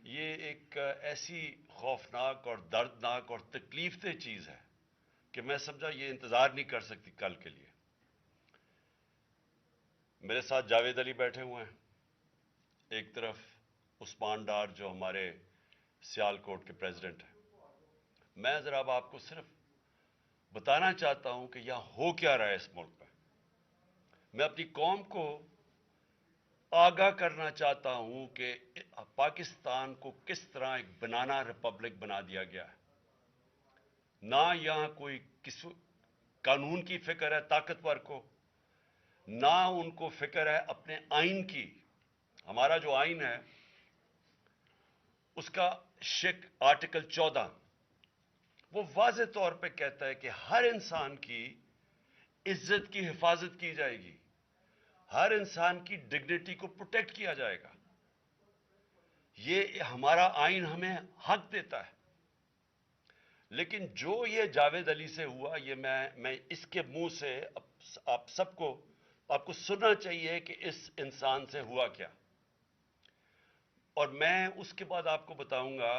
یہ ایک ایسی خوفناک اور دردناک اور تکلیف دہ چیز ہے کہ میں سمجھا یہ انتظار نہیں کر سکتی کل کے لیے. میرے ساتھ جاوید علی بیٹھے ہوئے ہیں، ایک طرف عثمان ڈار جو ہمارے سیالکوٹ کے پریزیڈنٹ ہیں. میں ذرا اب آپ کو صرف بتانا چاہتا ہوں کہ یہاں ہو کیا رہا ہے اس ملک میں. میں اپنی قوم کو آگاہ کرنا چاہتا ہوں کہ پاکستان کو کس طرح ایک بنانا ریپبلک بنا دیا گیا ہے. نہ یہاں کوئی قانون کی فکر ہے طاقتور کو، نہ ان کو فکر ہے اپنے آئین کی. ہمارا جو آئین ہے اس کا آرٹیکل 14 وہ واضح طور پہ کہتا ہے کہ ہر انسان کی عزت کی حفاظت کی جائے گی، ہر انسان کی ڈگنیٹی کو پروٹیکٹ کیا جائے گا. یہ ہمارا آئین ہمیں حق دیتا ہے. لیکن جو یہ جاوید علی سے ہوا، یہ میں اس کے منہ سے آپ کو سننا چاہیے کہ اس انسان سے ہوا کیا. اور میں اس کے بعد آپ کو بتاؤں گا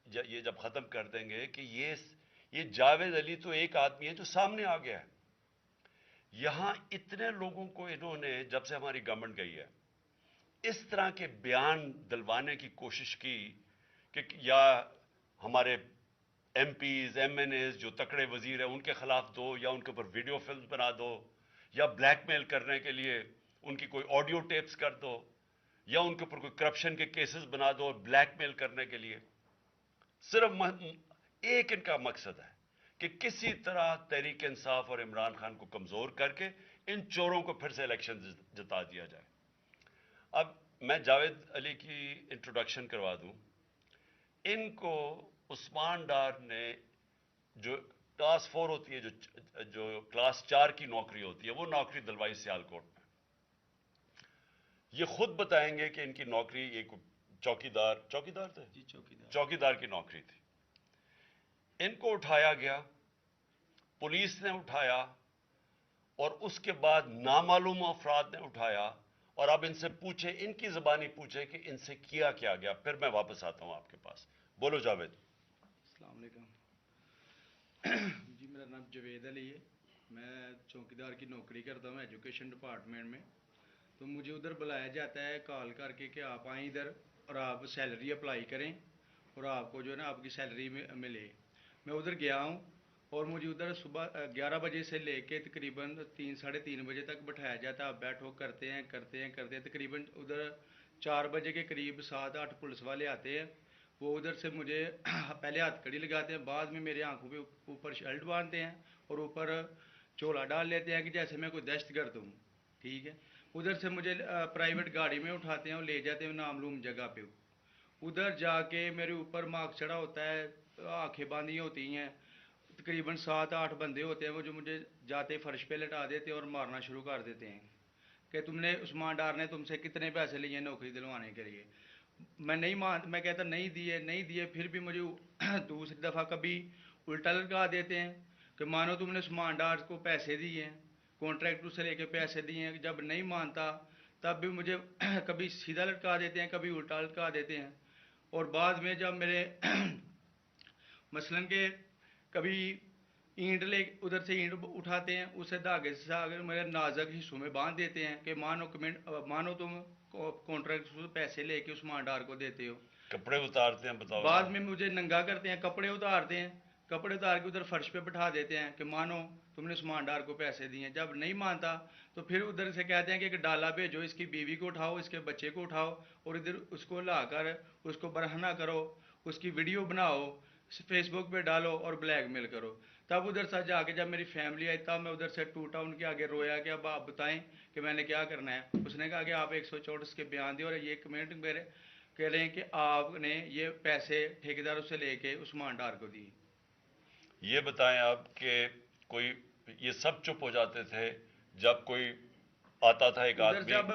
یہ جب ختم کر دیں گے کہ یہ جاوید علی تو ایک آدمی ہے جو سامنے آ گیا ہے. یہاں اتنے لوگوں کو انہوں نے جب سے ہماری گورنمنٹ گئی ہے اس طرح کے بیان دلوانے کی کوشش کی کہ یا ہمارے MPs MNAs جو تکڑے وزیر ہیں ان کے خلاف دو، یا ان کے اوپر ویڈیو فلم بنا دو، یا بلیک میل کرنے کے لیے ان کی کوئی آڈیو ٹیپس کر دو، یا ان کے اوپر کوئی کرپشن کے کیسز بنا دو بلیک میل کرنے کے لیے. صرف ایک ان کا مقصد ہے کہ کسی طرح تحریک انصاف اور عمران خان کو کمزور کر کے ان چوروں کو پھر سے الیکشن جتا دیا جائے. اب میں جاوید علی کی انٹروڈکشن کروا دوں. ان کو عثمان ڈار نے جو کلاس 4 ہوتی ہے، جو کلاس 4 کی نوکری ہوتی ہے، وہ نوکری دلوائی سیالکوٹ میں. یہ خود بتائیں گے کہ ان کی نوکری ایک چوکیدار تھے، چوکیدار کی نوکری تھی. ان کو اٹھایا گیا، پولیس نے اٹھایا، اور اس کے بعد نامعلوم افراد نے اٹھایا. اور اب ان سے پوچھے، ان کی زبانی پوچھے کہ ان سے کیا گیا. پھر میں واپس آتا ہوں آپ کے پاس. بولو جاوید. السلام علیکم جی، میرا نام جاوید علی ہے. میں چوکیدار کی نوکری کرتا ہوں ایجوکیشن ڈپارٹمنٹ میں. تو مجھے ادھر بلایا جاتا ہے کال کر کے کہ آپ آئیں ادھر اور آپ سیلری اپلائی کریں اور آپ کو جو ہے نا آپ کی سیلری ملے. میں ادھر گیا ہوں اور مجھے ادھر صبح 11 بجے سے لے کے تقریباً 3-3:30 بجے تک بٹھایا جاتا ہے. آپ بیٹھو، کرتے ہیں تقریباً ادھر 4 بجے کے قریب 7-8 پولیس والے آتے ہیں. وہ ادھر سے مجھے پہلے ہاتھ کڑی لگاتے ہیں، بعد میں میرے آنکھوں پہ اوپر شرٹ باندھتے ہیں اور اوپر چولا ڈال لیتے ہیں کہ جیسے میں کوئی دہشت گرد ہوں. ٹھیک ہے. ادھر سے مجھے پرائیویٹ گاڑی میں اٹھاتے ہیں اور لے جاتے ہیں نامعلوم جگہ پہ. ادھر جا کے میرے اوپر مارک چڑھا ہوتا ہے، آنکھیں باندھی ہوتی ہیں. تقریباً 7-8 بندے ہوتے ہیں وہ جو مجھے جاتے فرش پہ لٹا دیتے ہیں اور مارنا شروع کر دیتے ہیں کہ تم نے عثمان ڈار نے تم سے کتنے پیسے لیے نوکری دلوانے کے لیے. میں کہتا نہیں دیے. پھر بھی مجھے دوسری دفعہ کبھی الٹا لٹکا دیتے ہیں کہ مانو تم نے عثمان ڈار کو پیسے دیے ہیں، کانٹریکٹر سے لے کے پیسے دیے ہیں. جب نہیں مانتا تب بھی مجھے کبھی سیدھا لٹکا دیتے ہیں، کبھی الٹا لٹکا دیتے ہیں. اور بعد میں جب میرے مثلاً کہ کبھی اینٹ ادھر سے اینٹ اٹھاتے ہیں، اسے دھاگے سے میرے نازک حصوں میں باندھ دیتے ہیں کہ مانو تم کانٹریکٹ پیسے لے کے عثمان ڈار کو دیتے ہو. کپڑے اتارتے ہیں، بتاؤ. بعد میں مجھے ننگا کرتے ہیں، کپڑے اتارتے ہیں، کپڑے اتار کے ادھر فرش پہ بٹھا دیتے ہیں کہ مانو تم نے عثمان ڈار کو پیسے دیے ہیں. جب نہیں مانتا تو پھر ادھر سے کہتے ہیں کہ ایک ڈالا بھیجو، اس کی بیوی کو اٹھاؤ، اس کے بچے کو اٹھاؤ اور ادھر اس کو لا کر اس کو برہنہ کرو، اس کی ویڈیو بناؤ، فیس بک پہ ڈالو اور بلیک میل کرو. تب ادھر سے جا کے جب میری فیملی آئی تب میں ادھر سے ٹوٹا، ان کے آگے رویا کہ اب آپ بتائیں کہ میں نے کیا کرنا ہے. اس نے کہا کہ آپ 134 کے بیان دیں اور یہ کمنٹ میرے کہہ رہے ہیں کہ آپ نے یہ پیسے ٹھیکیداروں سے لے کے عثمان ڈار کو دی. یہ بتائیں آپ کہ کوئی یہ سب چپ ہو جاتے تھے جب کوئی آتا تھا ایک ادھر آدمی؟ جب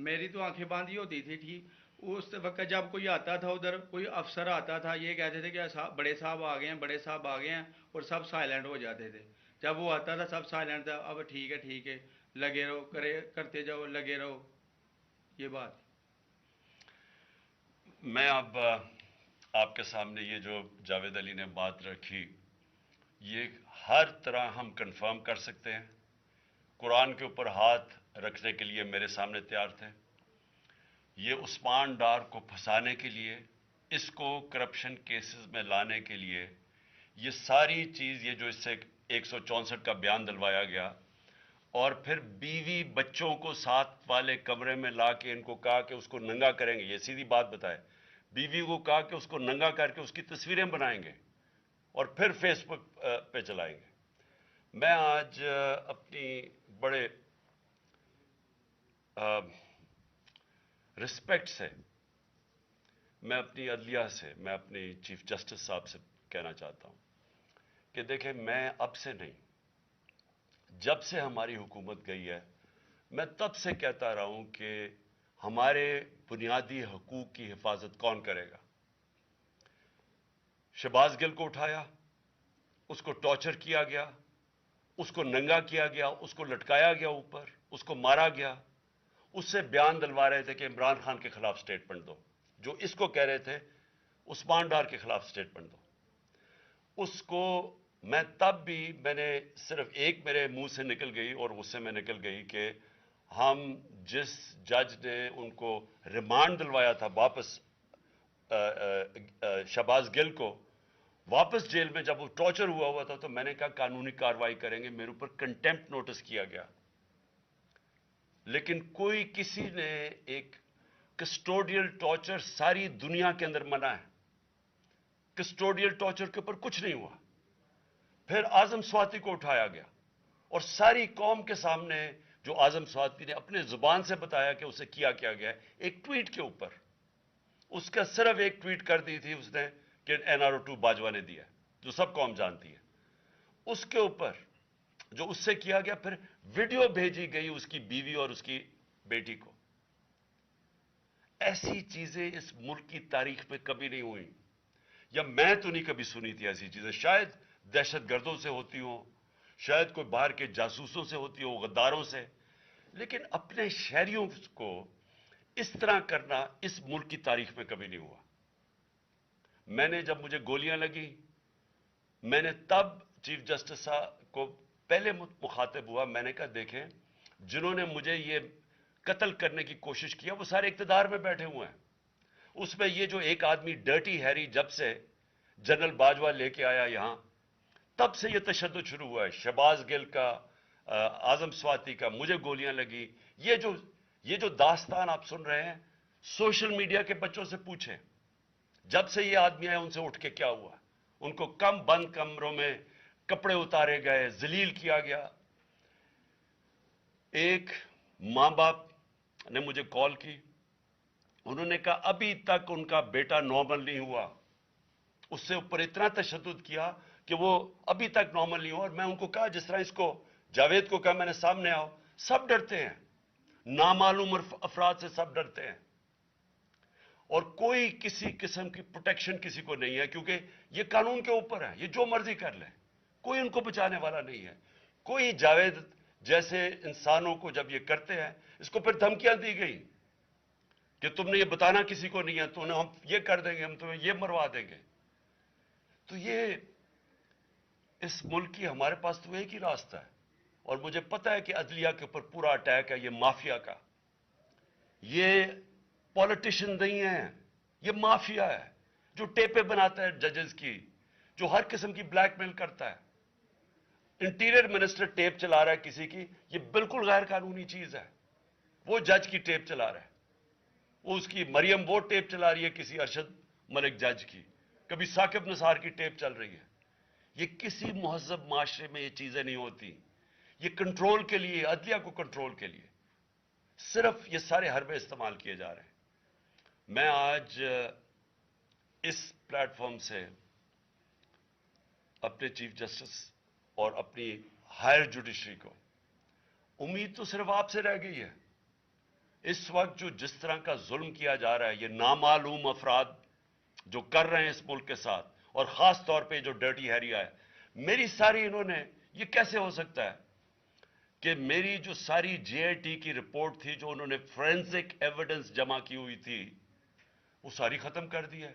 میری تو آنکھیں باندھی ہوتی تھی. ٹھیک. اس وقت جب کوئی آتا تھا ادھر، کوئی افسر آتا تھا، یہ کہتے تھے کہ بڑے صاحب آ گئے ہیں اور سب سائلنٹ ہو جاتے تھے. جب وہ آتا تھا سب سائلنٹ تھا. اب ٹھیک ہے لگے رہو، کرتے جاؤ، لگے رہو. یہ بات میں اب آپ کے سامنے یہ جو جاوید علی نے بات رکھی، یہ ہر طرح ہم کنفرم کر سکتے ہیں. قرآن کے اوپر ہاتھ رکھنے کے لیے میرے سامنے تیار تھے. یہ عثمان ڈار کو پھنسانے کے لیے، اس کو کرپشن کیسز میں لانے کے لیے، یہ ساری چیز، یہ جو اس سے 164 کا بیان دلوایا گیا، اور پھر بیوی بچوں کو ساتھ والے کمرے میں لا کے ان کو کہا کہ اس کو ننگا کریں گے. یہ سیدھی بات بتائے. بیوی کو کہا کہ اس کو ننگا کر کے اس کی تصویریں بنائیں گے اور پھر فیس بک پہ چلائیں گے. میں آج اپنی بڑے رسپیکٹ سے، میں اپنی عدلیہ سے، میں اپنی چیف جسٹس صاحب سے کہنا چاہتا ہوں کہ دیکھیں، میں اب سے نہیں، جب سے ہماری حکومت گئی ہے، میں تب سے کہتا رہا ہوں کہ ہمارے بنیادی حقوق کی حفاظت کون کرے گا. شہباز گل کو اٹھایا، اس کو ٹارچر کیا گیا، اس کو ننگا کیا گیا، اس کو لٹکایا گیا اوپر، اس کو مارا گیا. اس سے بیان دلوا رہے تھے کہ عمران خان کے خلاف سٹیٹمنٹ دو، جو اس کو کہہ رہے تھے عثمان ڈار کے خلاف سٹیٹمنٹ دو. اس کو میں تب بھی، میں نے صرف ایک میرے منہ سے نکل گئی اور غصے میں نکل گئی کہ ہم جس جج نے ان کو ریمانڈ دلوایا تھا واپس، شہباز گل کو واپس جیل میں، جب وہ ٹارچر ہوا تھا، تو میں نے کہا قانونی کارروائی کریں گے. میرے اوپر کنٹیمپٹ نوٹس کیا گیا، لیکن کوئی کسی نے ایک کسٹوڈیل ٹارچر ساری دنیا کے اندر منع ہے. کسٹوڈیل ٹارچر کے اوپر کچھ نہیں ہوا. پھر اعظم سواتی کو اٹھایا گیا اور ساری قوم کے سامنے جو اعظم سواتی نے اپنے زبان سے بتایا کہ اسے کیا گیا ہے، ایک ٹویٹ کے اوپر، اس کا صرف ایک ٹویٹ کر دی تھی اس نے کہ NRO2 باجوہ نے دیا، جو سب قوم جانتی ہے. اس کے اوپر جو اس سے کیا گیا، پھر ویڈیو بھیجی گئی اس کی بیوی اور اس کی بیٹی کو. ایسی چیزیں اس ملک کی تاریخ میں کبھی نہیں ہوئی، یا میں تو نہیں کبھی سنی تھی ایسی چیزیں. شاید دہشت گردوں سے ہوتی ہوں، شاید کوئی باہر کے جاسوسوں سے ہوتی ہو، غداروں سے، لیکن اپنے شہریوں کو اس طرح کرنا اس ملک کی تاریخ میں کبھی نہیں ہوا. میں نے، جب مجھے گولیاں لگی، میں نے تب چیف جسٹس صاحب کو پہلے مخاطب ہوا. میں نے کہا دیکھیں، جنہوں نے مجھے یہ قتل کرنے کی کوشش کیا وہ سارے اقتدار میں بیٹھے ہوئے ہیں. اس میں یہ جو ایک آدمی ڈرٹی ہیری جب سے جنرل باجوہ لے کے آیا یہاں، تب سے یہ تشدد شروع ہوا ہے. شہباز گل کا، اعظم سواتی کا، مجھے گولیاں لگی. یہ جو داستان آپ سن رہے ہیں، سوشل میڈیا کے بچوں سے پوچھیں، جب سے یہ آدمی آئے ان سے اٹھ کے کیا ہوا. ان کو کم بند کمروں میں کپڑے اتارے گئے، ذلیل کیا گیا. ایک ماں باپ نے مجھے کال کی، انہوں نے کہا ابھی تک ان کا بیٹا نارمل نہیں ہوا. اس سے اوپر اتنا تشدد کیا کہ وہ ابھی تک نارمل نہیں ہوا. اور میں ان کو کہا، جس طرح اس کو جاوید کو کہا میں نے سامنے آؤ، سب ڈرتے ہیں، نامعلوم افراد سے سب ڈرتے ہیں، اور کوئی کسی قسم کی پروٹیکشن کسی کو نہیں ہے، کیونکہ یہ قانون کے اوپر ہے، یہ جو مرضی کر لیں، کوئی ان کو بچانے والا نہیں ہے. کوئی جاوید جیسے انسانوں کو جب یہ کرتے ہیں، اس کو پھر دھمکیاں دی گئی کہ تم نے یہ بتانا کسی کو نہیں ہے، تو ہم یہ کر دیں گے، ہم تمہیں یہ مروا دیں گے. تو یہ اس ملک کی، ہمارے پاس تو ایک ہی راستہ ہے، اور مجھے پتا ہے کہ عدلیہ کے اوپر پورا اٹیک ہے، یہ مافیا کا. یہ پولیٹیشین نہیں ہے، یہ مافیا ہے جو ٹیپیں بناتا ہے ججز کی، جو ہر قسم کی بلیک میل کرتا ہے. انٹیریئر منسٹر ٹیپ چلا رہا ہے کسی کی، یہ بالکل غیر قانونی چیز ہے. وہ جج کی ٹیپ چلا رہا ہے، وہ اس کی مریم وہ ٹیپ چلا رہی ہے کسی ارشد ملک جج کی، کبھی ثاقب نثار کی ٹیپ چل رہی ہے. یہ کسی مہذب معاشرے میں یہ چیزیں نہیں ہوتی. یہ کنٹرول کے لیے، عدلیہ کو کنٹرول کے لیے صرف یہ سارے حربے استعمال کیے جا رہے ہیں. میں آج اس پلیٹ فارم سے اپنے چیف جسٹس اور اپنی ہائر جوڈیشری کو، امید تو صرف آپ سے رہ گئی ہے. اس وقت جو جس طرح کا ظلم کیا جا رہا ہے، یہ نامعلوم افراد جو کر رہے ہیں اس ملک کے ساتھ، اور خاص طور پہ جو ڈرٹی ہیری ہے، میری ساری، انہوں نے، یہ کیسے ہو سکتا ہے کہ میری جو ساری JIT کی رپورٹ تھی، جو انہوں نے فورینسک ایویڈنس جمع کی ہوئی تھی، وہ ساری ختم کر دی ہے.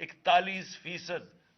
41%